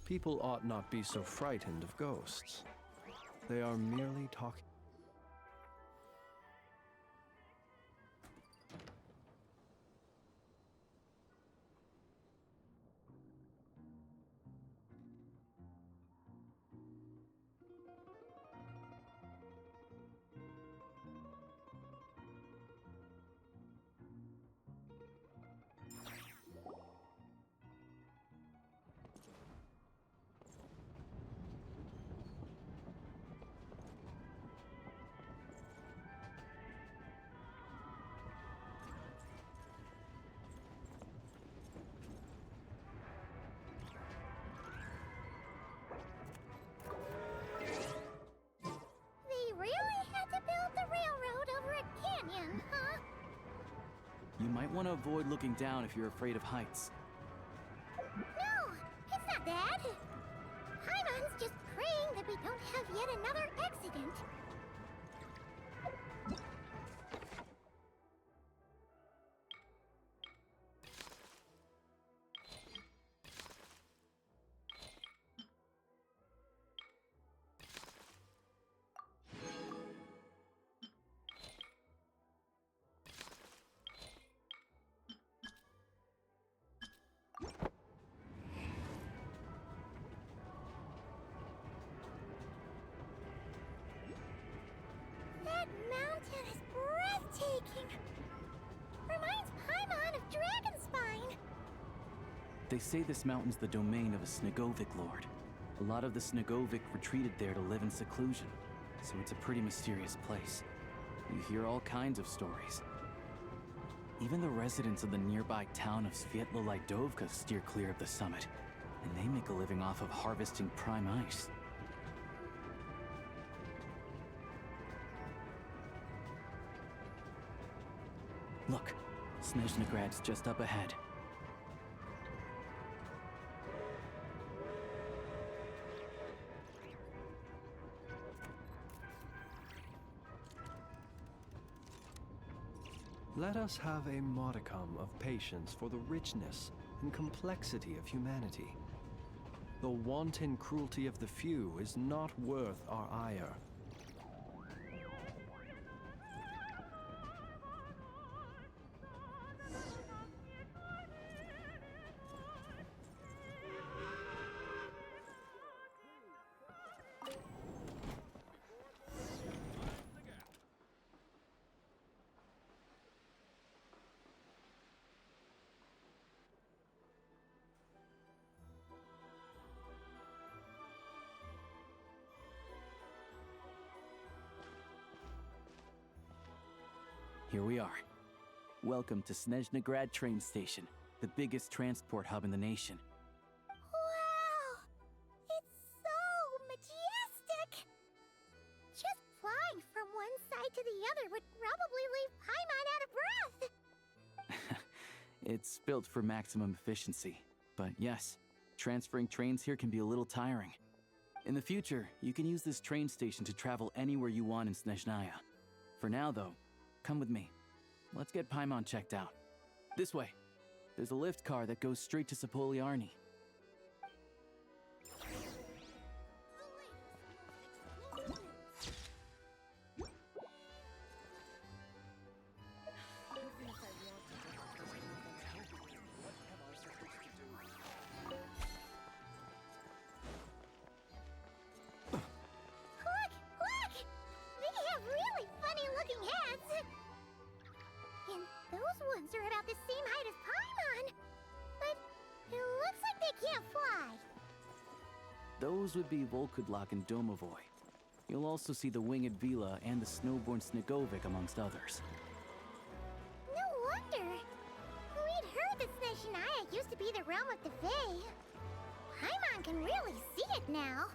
People ought not be so frightened of ghosts. They are merely talking. You might want to avoid looking down if you're afraid of heights. No, it's not that. Paimon's just praying that we don't have yet another accident. That mountain is breathtaking. Reminds Paimon of Dragonspine. They say this mountain's the domain of a Snegovic lord. A lot of the Snegovic retreated there to live in seclusion, so it's a pretty mysterious place. You hear all kinds of stories. Even the residents of the nearby town of Svietlo-Lidovka steer clear of the summit, and they make a living off of harvesting prime ice. Look, Snezhnograd's just up ahead. Let us have a modicum of patience for the richness and complexity of humanity. The wanton cruelty of the few is not worth our ire. Here we are. Welcome to Snezhnograd train station, the biggest transport hub in the nation. Wow! It's so majestic! Just flying from one side to the other would probably leave Paimon out of breath. It's built for maximum efficiency, but yes, transferring trains here can be a little tiring. In the future, you can use this train station to travel anywhere you want in Snezhnaya. For now, though, come with me. Let's get Paimon checked out. This way. There's a lift car that goes straight to Sapoliarny. Look! Look! They have really funny-looking heads! And those ones are about the same height as Paimon! But it looks like they can't fly! Those would be Volkudlak and Domovoy. You'll also see the winged Vila and the snowborn Snegovic amongst others. No wonder! We'd heard that Snezhnaya used to be the realm of the Fae. Paimon can really see it now.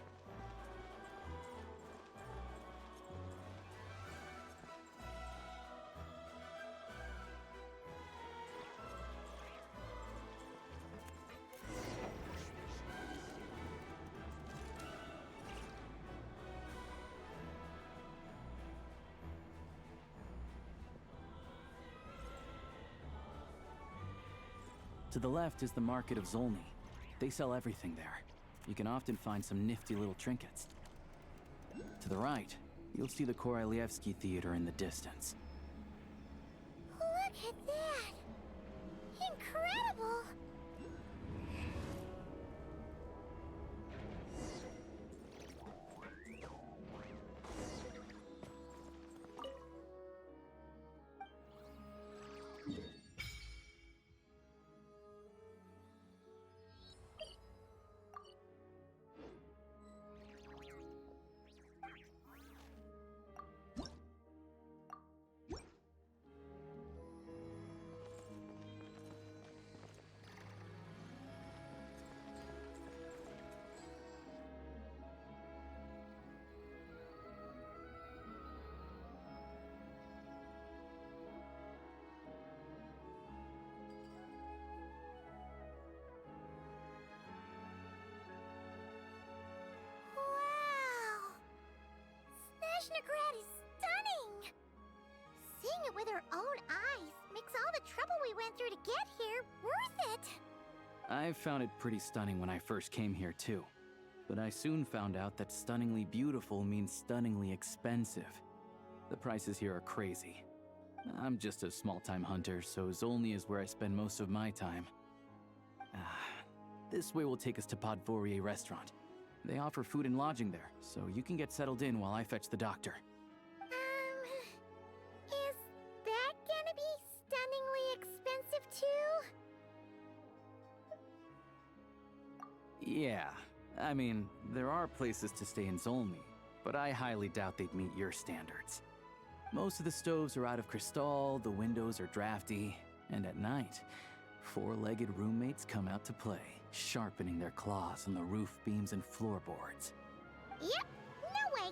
To the left is the market of Zolny. They sell everything there. you can often find some nifty little trinkets. To the right, you'll see the Korolyevsky Theater in the distance. Look at that! Incredible! Snezhnegrad is stunning! Seeing it with our own eyes makes all the trouble we went through to get here worth it! I found it pretty stunning when I first came here too. But I soon found out that stunningly beautiful means stunningly expensive. The prices here are crazy. I'm just a small-time hunter, so Zolny is where I spend most of my time. This way will take us to Podvorier Restaurant. They offer food and lodging there, so you can get settled in while I fetch the doctor. Is that gonna be stunningly expensive too? Yeah, I mean, there are places to stay in Zolny, but I highly doubt they'd meet your standards. Most of the stoves are out of crystal, the windows are drafty, and at night, four-legged roommates come out to play, sharpening their claws on the roof beams and floorboards. Yep, no way!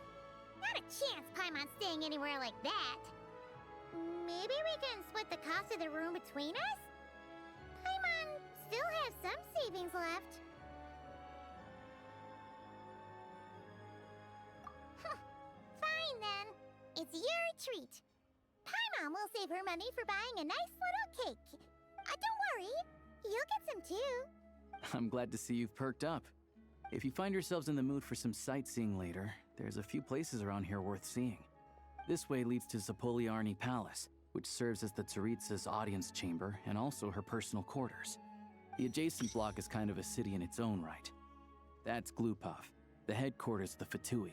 Not a chance Paimon's staying anywhere like that. Maybe we can split the cost of the room between us? Paimon still has some savings left. Fine then. It's your treat. Paimon will save her money for buying a nice little cake. Don't worry, you'll get some too. I'm glad to see you've perked up. If you find yourselves in the mood for some sightseeing later, there's a few places around here worth seeing. This way leads to Zapoliarny Palace, which serves as the Tsaritsa's audience chamber and also her personal quarters. The adjacent block is kind of a city in its own right. That's Glupov, the headquarters of the Fatui.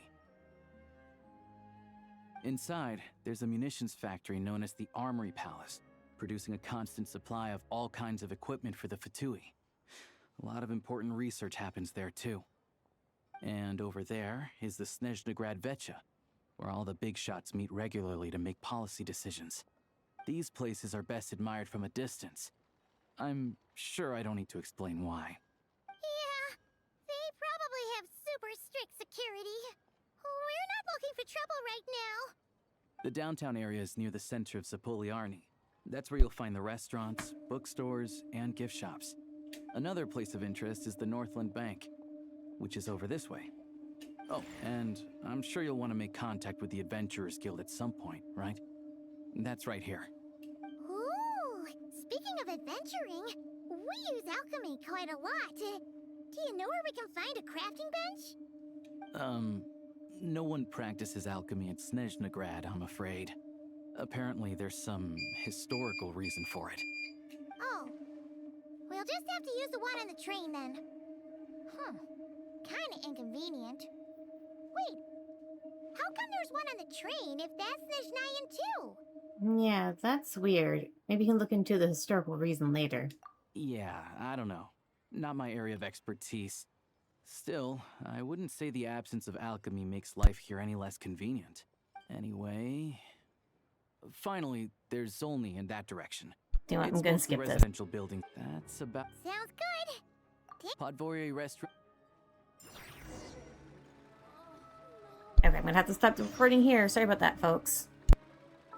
Inside, there's a munitions factory known as the Armory Palace, producing a constant supply of all kinds of equipment for the Fatui. A lot of important research happens there too. And over there is the Snezhnegrad Vecha, where all the big shots meet regularly to make policy decisions. These places are best admired from a distance. I'm sure I don't need to explain why. Yeah, they probably have super strict security. We're not looking for trouble right now. The downtown area is near the center of Zapoliarny. That's where you'll find the restaurants, bookstores, and gift shops. Another place of interest is the Northland Bank, which is over this way. Oh, and I'm sure you'll want to make contact with the Adventurers Guild at some point, right? That's right here. Ooh, speaking of adventuring, we use alchemy quite a lot. Do you know where we can find a crafting bench? No one practices alchemy at Snezhnegrad, I'm afraid. Apparently there's some historical reason for it. Oh. We'll just have to use the one on the train then. Kinda inconvenient. Wait, how come there's one on the train if that's Snezhnayan too? Yeah, that's weird. Maybe you can look into the historical reason later. Yeah, I don't know. Not my area of expertise. Still, I wouldn't say the absence of alchemy makes life here any less convenient. Anyway... Finally, there's Zolny in that direction. Do you know what? I'm It's gonna mostly skip this. residential building. That's about... Sounds good. Podvorier Restaurant... Okay, I'm gonna have to stop the recording here. Sorry about that, folks.